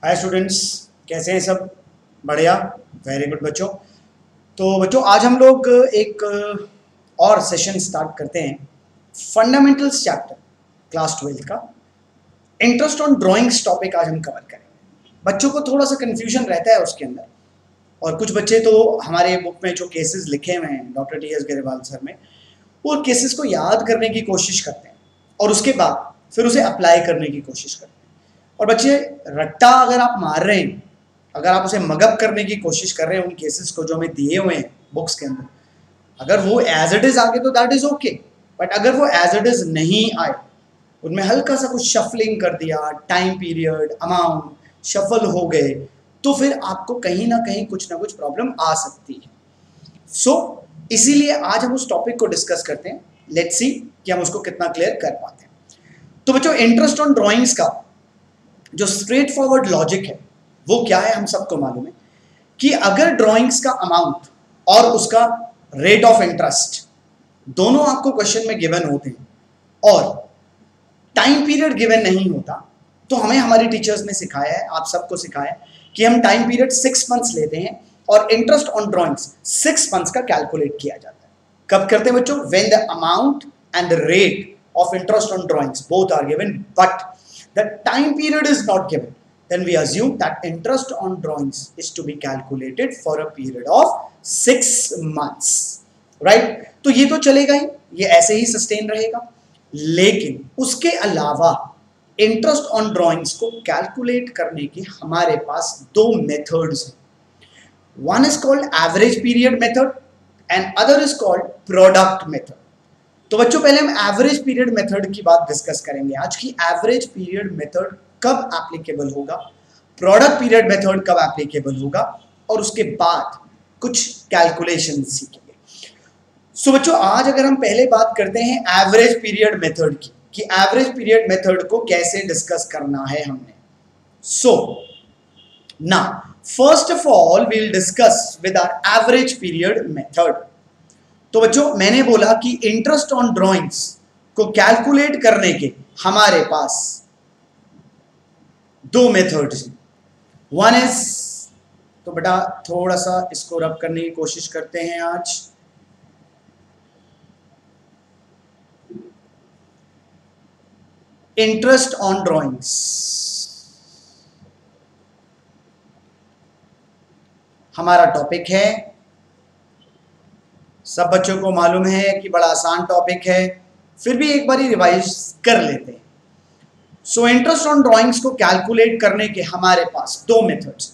Hi students, कैसे हैं सब? बढ़िया, वेरी गुड बच्चों। तो बच्चों आज हम लोग एक और सेशन स्टार्ट करते हैं फंडामेंटल्स चैप्टर क्लास 12 का। इंटरेस्ट ऑन ड्राइंग्स टॉपिक आज हम कवर करेंगे। बच्चों को थोड़ा सा कन्फ्यूजन रहता है उसके अंदर, और कुछ बच्चे तो हमारे बुक में जो केसेस लिखे हुए हैं डॉक्टर टी.एस. गरेवाल सर में, वो केसेस को याद करने की कोशिश करते हैं और उसके बाद फिर उसे अप्लाई करने की कोशिश करते हैं। और बच्चे रट्टा अगर आप मार रहे हैं, अगर आप उसे मगअप करने की कोशिश कर रहे हैं उन केसेस को जो हमें दिए हुए हैं बुक्स के अंदर, अगर वो एज इट इज आ गए तो दैट इज ओके। बट अगर वो एज इट इज नहीं आए, उनमें हल्का सा कुछ शफलिंग कर दिया, टाइम पीरियड, अमाउंट शफल हो गए, तो फिर आपको कहीं ना कुछ प्रॉब्लम आ सकती है। सो इसीलिए आज हम उस टॉपिक को डिस्कस करते हैं। लेट्स सी कि हम उसको कितना क्लियर कर पाते हैं। तो बच्चों, इंटरेस्ट ऑन ड्राइंग्स का जो स्ट्रेट फॉरवर्ड लॉजिक है वो क्या है, हम सबको मालूम है कि अगर ड्राइंग्स का अमाउंट और उसका रेट ऑफ इंटरेस्ट दोनों आपको क्वेश्चन में गिवन होते हैं और टाइम पीरियड गिवन नहीं होता, तो हमें हमारे टीचर्स ने सिखाया है, आप सबको सिखाया है कि हम टाइम पीरियड 6 मंथ्स लेते हैं और इंटरेस्ट ऑन ड्राइंग्स 6 मंथ्स का कैलकुलेट किया जाता है। कब करते हैं बच्चों? When the amount and the rate of interest on drawings both are given but the time period is not given, then we assume that interest on drawings is to be calculated for a period of 6 months, right? तो ये तो चलेगा ही, ये ऐसे ही sustain रहेगा। लेकिन उसके अलावा इंटरेस्ट ऑन ड्राइंग्स को कैलकुलेट करने की हमारे पास दो मेथड्स हैं। One is called average period method and other is called product method. तो बच्चों पहले हम एवरेज पीरियड मेथड की बात डिस्कस करेंगे आज की। एवरेज पीरियड मेथड कब एप्लीकेबल होगा, प्रोडक्ट पीरियड मेथड कब एप्लीकेबल होगा, और उसके बाद कुछ कैलकुलेशन सीखेंगे। सो बच्चों आज अगर हम पहले बात करते हैं एवरेज पीरियड मेथड की, कि एवरेज पीरियड मेथड को कैसे डिस्कस करना है हमने। So now first of all we will discuss with our average period method. तो बच्चों मैंने बोला कि इंटरेस्ट ऑन ड्राइंग्स को कैलकुलेट करने के हमारे पास दो मेथड्स हैं। वन इज, तो बेटा थोड़ा सा इसको रब करने की कोशिश करते हैं आज। इंटरेस्ट ऑन ड्राइंग्स हमारा टॉपिक है, सब बच्चों को मालूम है कि बड़ा आसान टॉपिक है, फिर भी एक बार रिवाइज कर लेते हैं। सो इंटरेस्ट ऑन ड्राइंग्स को कैलकुलेट करने के हमारे पास दो methods,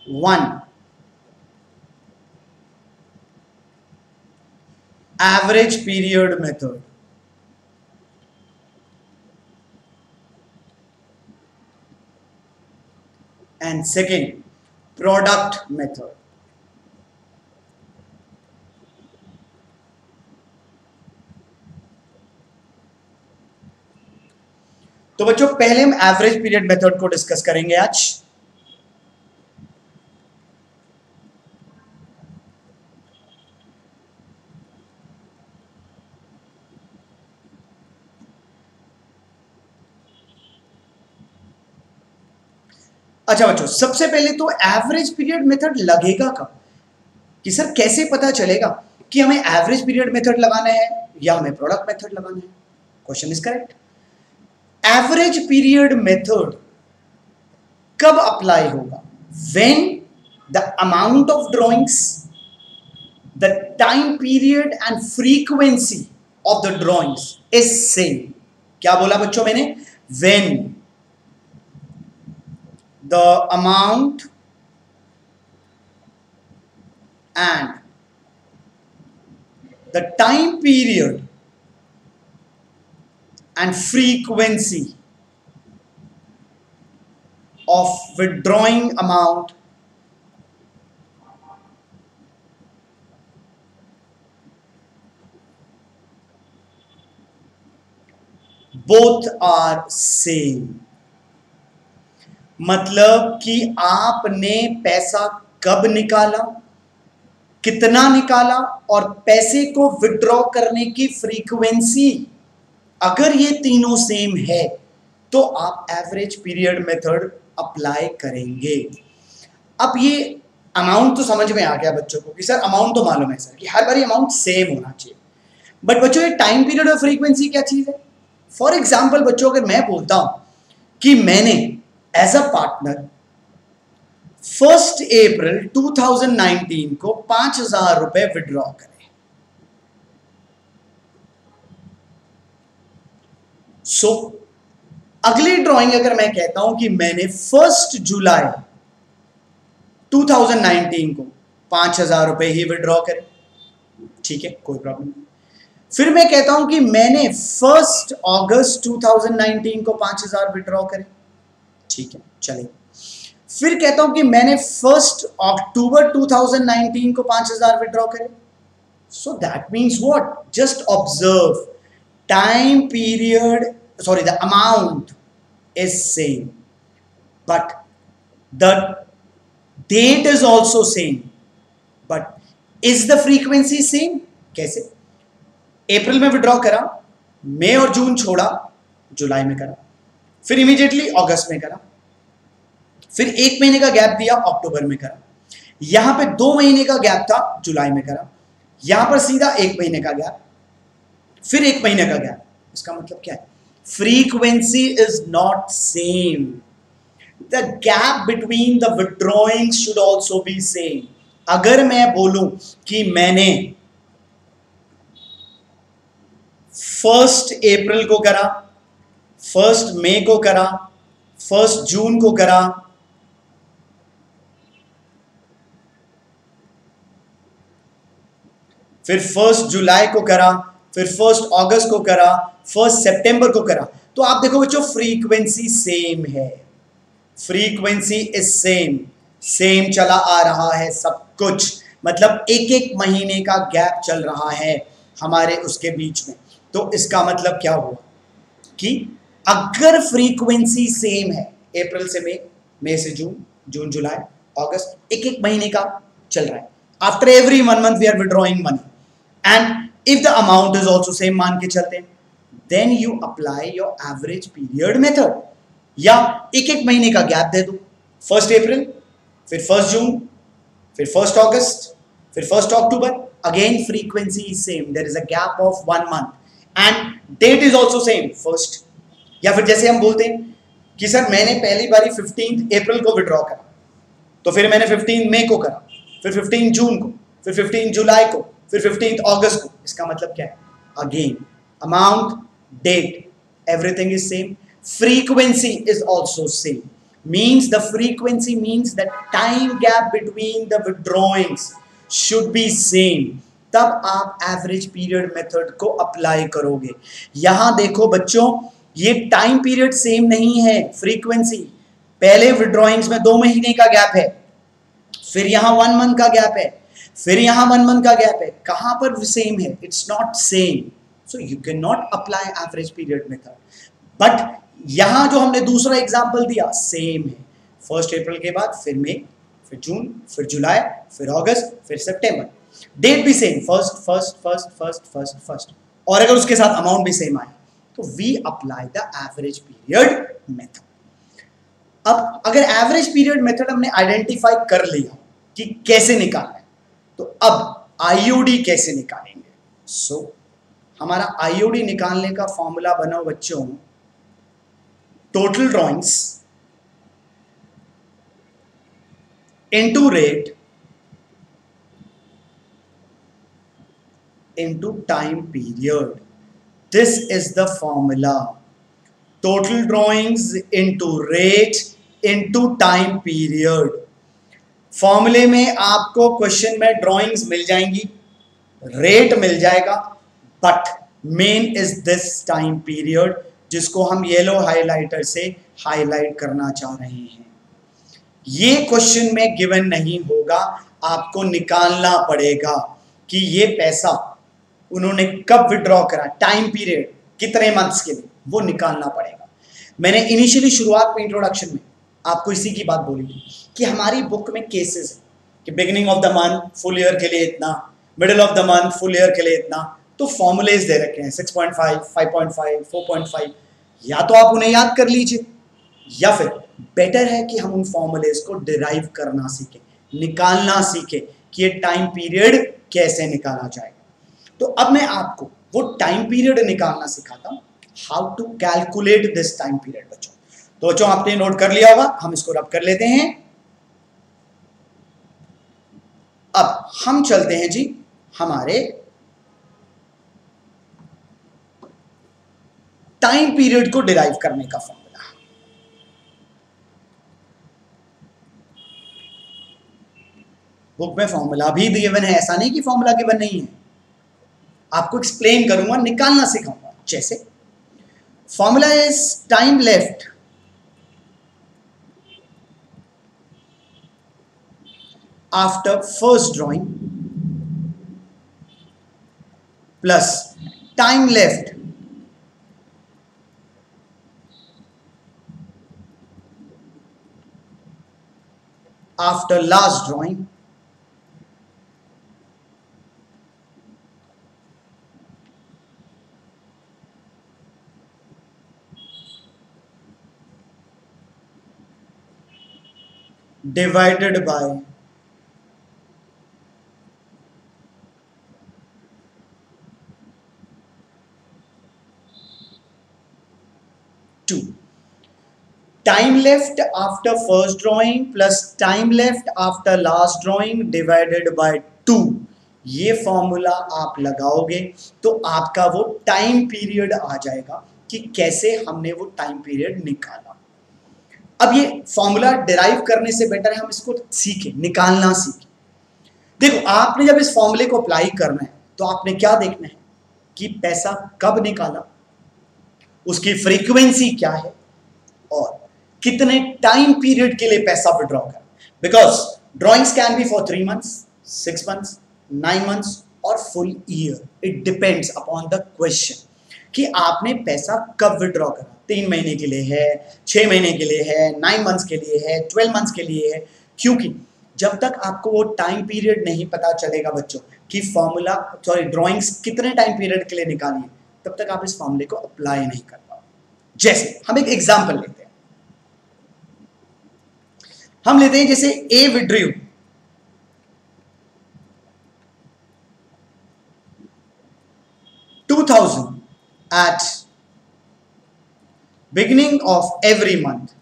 one average period method and second product method. तो बच्चों पहले हम एवरेज पीरियड मेथड को डिस्कस करेंगे आज। अच्छा बच्चों, सबसे पहले तो एवरेज पीरियड मेथड लगेगा कब, कि सर कैसे पता चलेगा कि हमें एवरेज पीरियड मेथड लगाना है या हमें प्रोडक्ट मेथड लगाना है? Question is correct. Average period method कब अप्लाई होगा? When the amount of drawings, the time period and frequency of the drawings is same. क्या बोला बच्चों मैंने? When the amount and the time period and frequency of withdrawing amount both are same। मतलब कि आपने पैसा कब निकाला, कितना निकाला और पैसे को विड्रॉ करने की फ्रीक्वेंसी, अगर ये तीनों सेम है तो आप एवरेज पीरियड मेथड अप्लाई करेंगे। अब ये अमाउंट तो समझ में आ गया बच्चों को कि सर अमाउंट तो मालूम है सर कि हर बार अमाउंट सेम होना चाहिए, बट बच्चों ये टाइम पीरियड और फ्रीक्वेंसी क्या चीज है? फॉर एग्जाम्पल बच्चों अगर मैं बोलता हूं कि मैंने एज अ पार्टनर 1 अप्रैल 2019 को 5,000 रुपए विड्रॉ करें, सो अगली ड्रॉइंग अगर मैं कहता हूं कि मैंने 1 जुलाई 2019 को 5,000 रुपए ही विड्रॉ करें, ठीक है, कोई प्रॉब्लम नहीं। फिर मैं कहता हूं कि मैंने 1 अगस्त 2019 को 5,000 विड्रॉ करें, ठीक है, चलिए। फिर कहता हूं कि मैंने 1 अक्टूबर 2019 को 5,000 विड्रॉ करें। So that means what? Just observe, time period, sorry, the amount is same, but the date is also same, but is the frequency same? कैसे? अप्रैल में विड्रॉ करा, मई और जून छोड़ा, जुलाई में करा, फिर इमीडिएटली अगस्त में करा, फिर 1 महीने का गैप दिया, अक्टूबर में करा, यहां पे 2 महीने का गैप था, जुलाई में करा, यहां पर सीधा 1 महीने का गैप, फिर 1 महीने का गैप। इसका मतलब क्या है? Frequency is not same. The gap between the withdrawings should also be same. अगर मैं बोलूं कि मैंने 1 अप्रैल को करा, 1 मई को करा, 1 जून को करा, फिर 1 जुलाई को करा, फिर 1 अगस्त को करा, 1 सितंबर को करा, तो आप देखो बच्चों फ्रीक्वेंसी सेम है, फ्रीक्वेंसी इज सेम, सेम चला आ रहा है सब कुछ, मतलब एक एक महीने का गैप चल रहा है हमारे उसके बीच में। तो इसका मतलब क्या हुआ कि अगर फ्रीक्वेंसी सेम है, अप्रैल से मई, मई से जून, जून जुलाई, अगस्त, एक एक महीने का चल रहा है, after every 1 month we are withdrawing money, and if the amount is also same मान के चलते हैं, then you apply your average period method, या एक एक महीने का गैप दे दो, 1 अप्रैल, फिर 1 जून, फिर 1 अगस्त, फिर 1 अक्टूबर, again frequency is same, there is a gap of 1 month and date is also same, 1st, या फिर जैसे हम बोलते हैं कि सर मैंने पहली बारी 15 अप्रैल को विड्रॉ करा, तो फिर मैंने 15 मई को करा, फिर 15 जून को, फिर 15 जुलाई को, फिर 15 अगस्त को। इसका मतलब क्या है? Again amount, date, everything is same, frequency is also same, means the frequency means the time gap between the withdrawings should be same, तब आप एवरेज पीरियड मेथड को अप्लाई करोगे। यहां देखो बच्चों, ये टाइम पीरियड सेम नहीं है, फ्रीक्वेंसी, पहले विड्रॉइंग्स में 2 महीने का गैप है, फिर यहां 1 मंथ का गैप है, फिर यहां 1 मंथ का गैप है, कहां पर सेम है? It's not same, so you can not apply average period method. But यहां जो हमने दूसरा एग्जांपल दिया सेम है, 1 अप्रैल के बाद फिर मई, फिर जून, फिर जुलाई, फिर अगस्त, फिर सितंबर, डेट भी सेम, फर्स्ट, और अगर उसके साथ अमाउंट भी सेम आया तो we apply the average period method. अब अगर एवरेज पीरियड मेथड हमने आइडेंटिफाई कर लिया कि कैसे निकालना है, तो अब आईओडी कैसे निकालेंगे? सो हमारा आईओडी निकालने का फॉर्मूला बना बच्चों, total drawings into rate into time period, this is the formula, total drawings into rate into time period. फॉर्मूले में आपको क्वेश्चन में ड्राइंग्स मिल जाएंगी, रेट मिल जाएगा, but main is this time period, जिसको हम येलो हाइलाइटर से हाईलाइट करना चाह रहे हैं। ये क्वेश्चन में गिवन नहीं होगा, आपको निकालना पड़ेगा कि ये पैसा उन्होंने कब विड्रॉ करा, टाइम पीरियड कितने मंथ्स के लिए, वो निकालना पड़ेगा। मैंने इनिशियली शुरुआत में इंट्रोडक्शन में आपको इसी की बात बोली थी कि हमारी बुक में केसेस है कि beginning of the month full year के लिए इतना, middle of the month full year के लिए इतना, तो फॉर्मूलेज दे रखे हैं 6.5, 5.5, 4.5, या तो आप उन्हें याद कर लीजिए या फिर बेटर है कि हम उन फॉर्मूलेज को डिराइव करना सीखें, निकालना सीखें कि ये टाइम पीरियड कैसे निकाला जाएगा। तो अब मैं आपको वो टाइम पीरियड निकालना सिखाता हूं, how to calculate this time period बच्चों। तो बच्चों आपने नोट कर लिया होगा, हम इसको रब कर लेते हैं। अब हम चलते हैं जी हमारे टाइम पीरियड को डिराइव करने का फॉर्मूला। बुक में फॉर्मूला भी गिवन है, ऐसा नहीं कि फॉर्मूला गिवन नहीं है, आपको एक्सप्लेन करूंगा, निकालना सिखाऊंगा। जैसे formula is time left after first drawing plus time left after last drawing divided by 2. Time left after first drawing plus time left after last drawing divided by 2. ये formula आप लगाओगे तो आपका वो टाइम पीरियड आ जाएगा कि कैसे हमने वो टाइम पीरियड निकाला। अब ये फॉर्मूला डिराइव करने से बेटर है हम इसको सीखें, निकालना सीखें। देखो आपने जब इस फॉर्मूले को अप्लाई करना है तो आपने क्या देखना है कि पैसा कब निकाला, उसकी फ्रीक्वेंसी क्या है और कितने टाइम पीरियड के लिए पैसा विड्रॉ करना। Because drawings can be for 3 months, 6 months, 9 months और full year. It depends upon the question कि आपने पैसा कब विड्रॉ करा। 3 महीने के लिए है, 6 महीने के लिए है, 9 months के लिए है, 12 months के लिए है। क्योंकि जब तक आपको वो टाइम पीरियड नहीं पता चलेगा बच्चों कि फॉर्मूला ड्रॉइंग्स कितने टाइम पीरियड के लिए निकाली है, तब तक आप इस फॉर्मूले को अप्लाई नहीं कर पाओगे। जैसे हम एक एग्जांपल लेते हैं, हम लेते हैं जैसे ए withdrew $2,000 at beginning of every month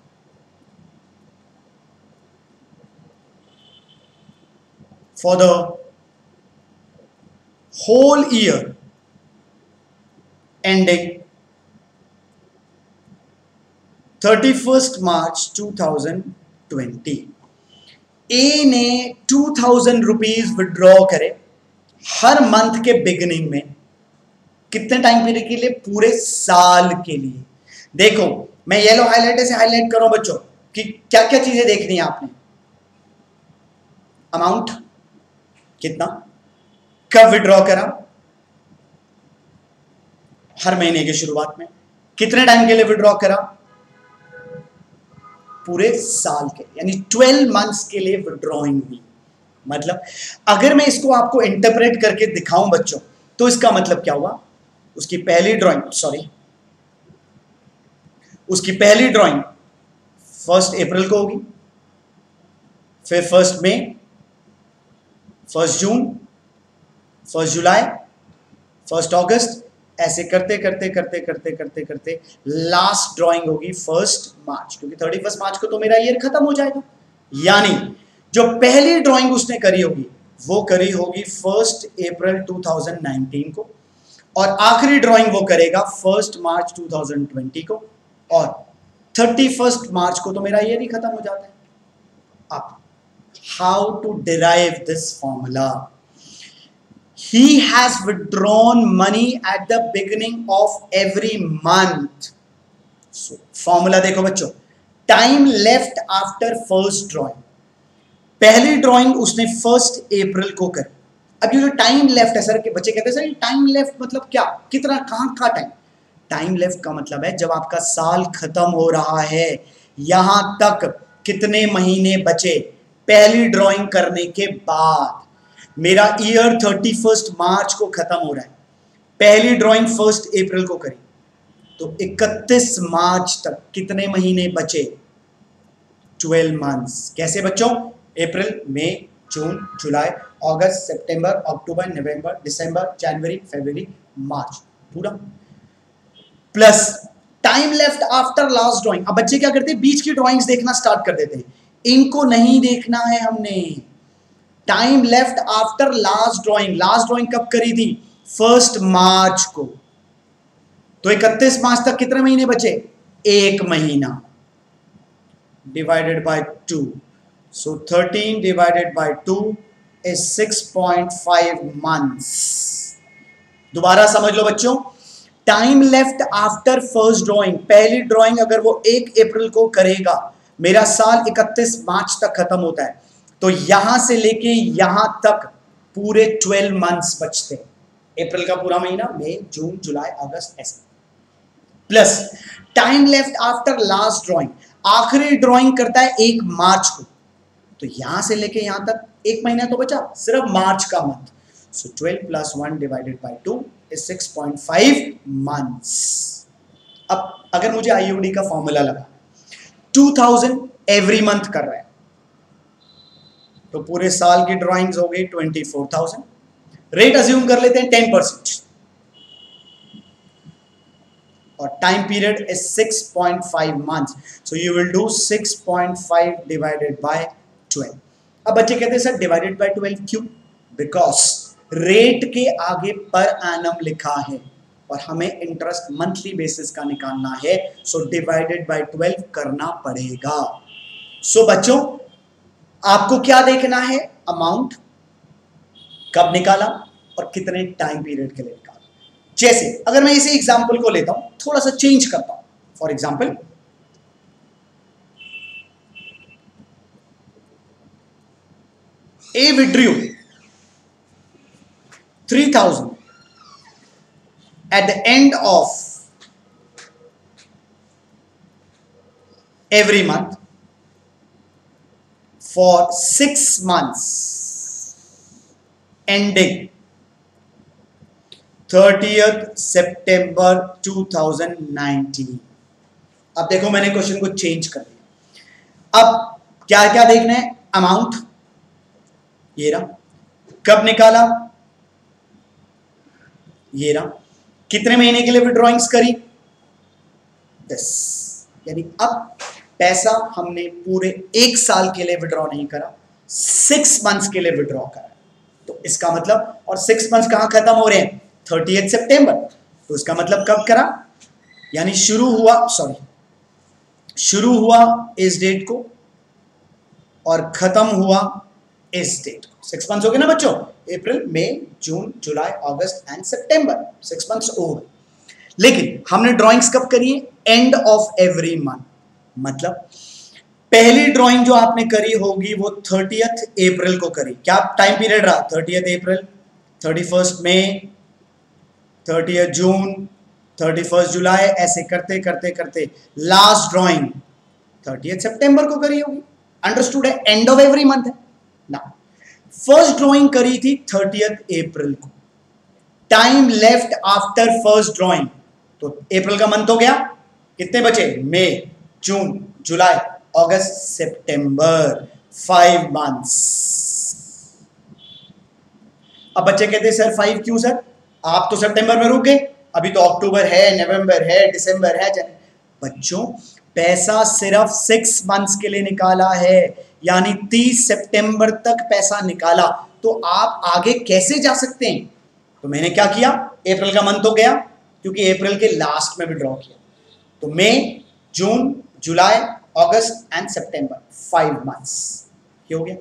for the whole year ending 31st March 2020। ए ने 2000 रुपीज विड्रॉ करे हर मंथ के बिगिनिंग में, कितने टाइम पीरियड के लिए, पूरे साल के लिए। देखो मैं येलो हाईलाइटर से हाईलाइट कर रहा हूं बच्चों कि क्या क्या चीजें देखनी है आपने। अमाउंट कितना, कब विड्रॉ करा, हर महीने की शुरुआत में, कितने टाइम के लिए विड्रॉ करा, पूरे साल के, यानी 12 months के लिए विड्रॉइंग हुई। मतलब अगर मैं इसको आपको इंटरप्रेट करके दिखाऊं बच्चों तो इसका मतलब क्या हुआ, उसकी पहली ड्राइंग 1 अप्रैल को होगी, फिर 1 मई, 1 जून, 1 जुलाई, 1 अगस्त, ऐसे करते करते करते करते करते करते लास्ट ड्राइंग होगी 1 मार्च, क्योंकि 31 मार्च को तो मेरा ईयर खत्म हो जाएगा। यानी जो पहली ड्राइंग उसने करी होगी वो करी होगी 1 अप्रैल 2019 को, और आखिरी ड्राइंग वो करेगा 1 मार्च 2020 को, और 31 मार्च को तो मेरा ईयर ही खत्म हो जाता है। अब how to derive this formula. He has withdrawn money at the beginning of every month. So formula देखो बच्चों, time left after first drawing, पहली ड्राइंग उसने 1 अप्रैल को करी। अब ये जो टाइम लेफ्ट है, सर के बच्चे कहते हैं सर टाइम लेफ्ट मतलब क्या, कितना, कहां का टाइम। टाइम लेफ्ट का मतलब है जब आपका साल खत्म हो रहा है, यहां तक कितने महीने बचे पहली ड्राइंग करने के बाद। मेरा ईयर 31 मार्च को खत्म हो रहा है, पहली ड्राइंग 1 अप्रैल को करी, तो 31 मार्च तक कितने महीने बचे, 12 मंथ्स। कैसे बच्चों? अप्रैल, मई, जून, जुलाई, अगस्त, सितंबर, अक्टूबर, नवंबर, दिसंबर, जनवरी, फरवरी, मार्च, पूरा। Plus time left after last drawing. अब बच्चे क्या करते हैं? बीच की ड्राइंग्स देखना स्टार्ट कर देते हैं। इनको नहीं देखना है हमने। Time left after last drawing. Last drawing कब करी थी? 1 मार्च को। तो 31 मार्च तक कितने महीने बचे? 1 महीना divided by 2। So 13 divided by 2 is 6.5 months. दोबारा समझ लो बच्चों, time left after first drawing, पहली ड्राइंग अगर वो 1 अप्रैल को करेगा, मेरा साल 31 मार्च तक खत्म होता है, तो यहां से लेके यहां तक पूरे 12 मंथ्स बचते हैं। अप्रैल का पूरा महीना, मई, जून, जुलाई, अगस्त, ऐसे। Plus time left after last drawing, आखिरी ड्राइंग करता है 1 मार्च को, तो यहां से लेके यहां तक 1 महीना तो बचा, सिर्फ मार्च का month. So 12 plus 1 divided by 2 is 6.5 months. अब अगर मुझे आईयूडी का फॉर्मूला लगा, 2000 एवरी मंथ कर रहा है, तो पूरे साल की ड्राइंग्स हो गई 24,000। रेट अज्यूम कर लेते हैं 10%, और time period is 6.5 months. So you will do 6.5 divided by 12। अब बच्चे कहते हैं सर डिवाइडेड बाय 12 क्यों? बिकॉज रेट के आगे पर एनम लिखा है और हमें इंटरेस्ट मंथली बेसिस का निकालना है, सो डिवाइडेड बाय 12 करना पड़ेगा। सो बच्चों आपको क्या देखना है? अमाउंट कब निकाला और कितने टाइम पीरियड के लिए निकाला। जैसे अगर मैं इसी एग्जांपल को लेता हूं, थोड़ा सा चेंज करता हूं। For example, A withdrew 3,000 at the end of every month for 6 months ending 30th September 2019। अब देखो मैंने क्वेश्चन को चेंज कर दिया। अब क्या क्या देखना है? अमाउंट ये रहा, कब निकाला ये रहा, कितने महीने के लिए विड्रॉइंग्स करी 10, यानी अब पैसा हमने पूरे 1 साल के लिए विड्रॉ नहीं करा, 6 मंथ्स के लिए विड्रॉ करा। तो इसका मतलब, और 6 मंथ्स कहां खत्म हो रहे हैं? 30 सितंबर। तो इसका मतलब कब करा? यानी शुरू हुआ इस डेट को और खत्म हुआ इस डेट को। 6 मंथ्स हो गए ना बच्चों? अप्रैल, मई, जून, जुलाई, अगस्त एंड सितंबर, 6 मंथ्स हो गए। लेकिन हमने ड्राइंग्स कब करी है? End of every month. मतलब पहली ड्राइंग जो आपने करी होगी वो 30th अप्रैल को करी। क्या टाइम पीरियड रहा? 30th अप्रैल, 31st मई, 30th जून, 31st जुलाई, ऐसे करते करते करते लास्ट ड्राइंग 30th सितंबर को करी होगी। अंडरस्टूड है? एंड ऑफ एवरी मंथ है ना। फर्स्ट ड्राइंग करी थी 30th अप्रैल को। Time left after first drawing, तो अप्रैल का मंथ हो गया, कितने बचे? मई, जून, जुलाई, अगस्त, सितंबर, 5 मंथ्स। अब बच्चे कहते हैं सर 5 क्यों सर? आप तो सितंबर में रुक गए, अभी तो अक्टूबर है, नवंबर है, दिसंबर है। बच्चों पैसा सिर्फ 6 मंथ्स के लिए निकाला है, यानी 30 सितंबर तक पैसा निकाला, तो आप आगे कैसे जा सकते हैं? तो मैंने क्या किया? अप्रैल का मंथ हो गया क्योंकि अप्रैल के लास्ट में विड्रॉ किया, तो मई, जून, जुलाई, अगस्त एंड सितंबर, 5 मंथ्स हो गया।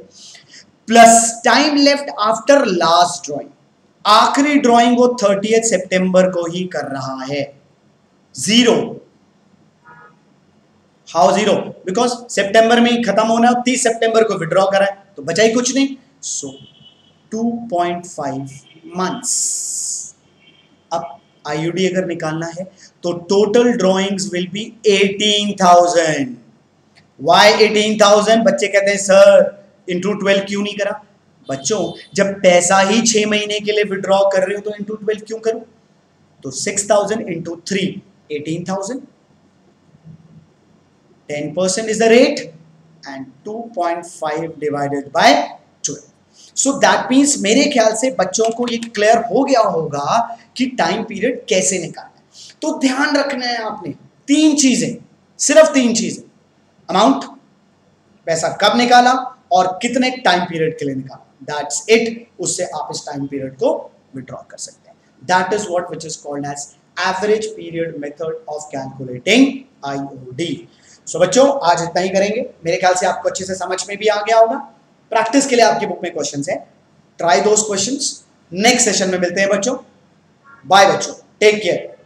Plus time left after last drawing, आखिरी ड्राइंग वो 30th सितंबर को ही कर रहा है, 0। हाउ 0? बिकॉज सितंबर में ही खत्म होना, 30 सितंबर को विड्रॉ करा है, तो बचा ही कुछ नहीं। सो 2.5 मंथ्स। अब आईयूडी अगर निकालना है तो total drawings will be 18,000। Why 18,000? बच्चे कहते हैं सर इंटू 12 क्यों नहीं करा? बच्चों जब पैसा ही 6 महीने के लिए विड्रॉ कर रहे हो तो इंटू 12 क्यों करूं? तो 6,000 into 3, 18,000। 10% is the rate and 2.5 divided by 12। So that means मेरे ख्याल से बच्चों को ये क्लियर हो गया होगा कि टाइम पीरियड कैसे निकालना है। तो ध्यान रखना है आपने 3 चीजें, सिर्फ 3 चीजें, अमाउंट, पैसा कब निकाला और कितने टाइम पीरियड के लिए निकाला, दैट्स इट। उससे आप इस टाइम पीरियड को विड्रॉ कर सकते हैं। That is what which is called as average period method of calculating IOD। So बच्चों आज इतना ही करेंगे, मेरे ख्याल से आपको अच्छे से समझ में भी आ गया होगा। प्रैक्टिस के लिए आपकी बुक में क्वेश्चंस है, try those questions. Next session में मिलते हैं बच्चों, बाय बच्चों, टेक केयर।